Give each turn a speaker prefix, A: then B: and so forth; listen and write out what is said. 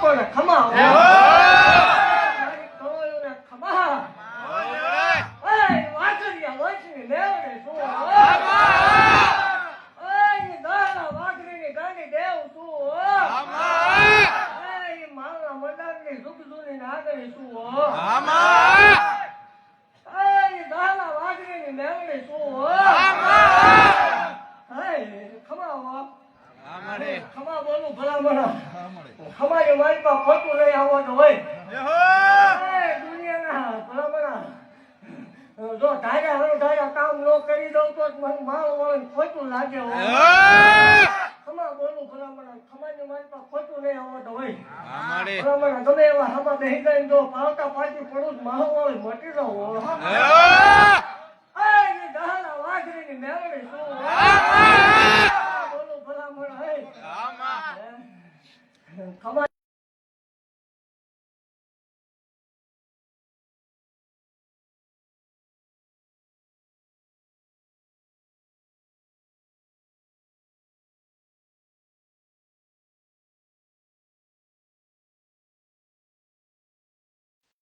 A: લોકોને ખમા ખમા બોલું ભલામણ ખમારી મારી પાસે ખોટું નહીં આવવાનું હોય દુનિયાના ભલામણ જો ધાર્યા કામ ન કરી દઉં તો મને મારું વળન ખોટું લાગે ખમા બોલું ભલામણ ખમાની મારી પાસે ખોટું નહીં આવવાનું હોય ભલામણ ગમે એવા હમા બેહી ગઈ જો પાવતા પાછી પડું માહો વળે મટી રહો વાઘરીની મેળવી શું બોલું ભલામણ ખબર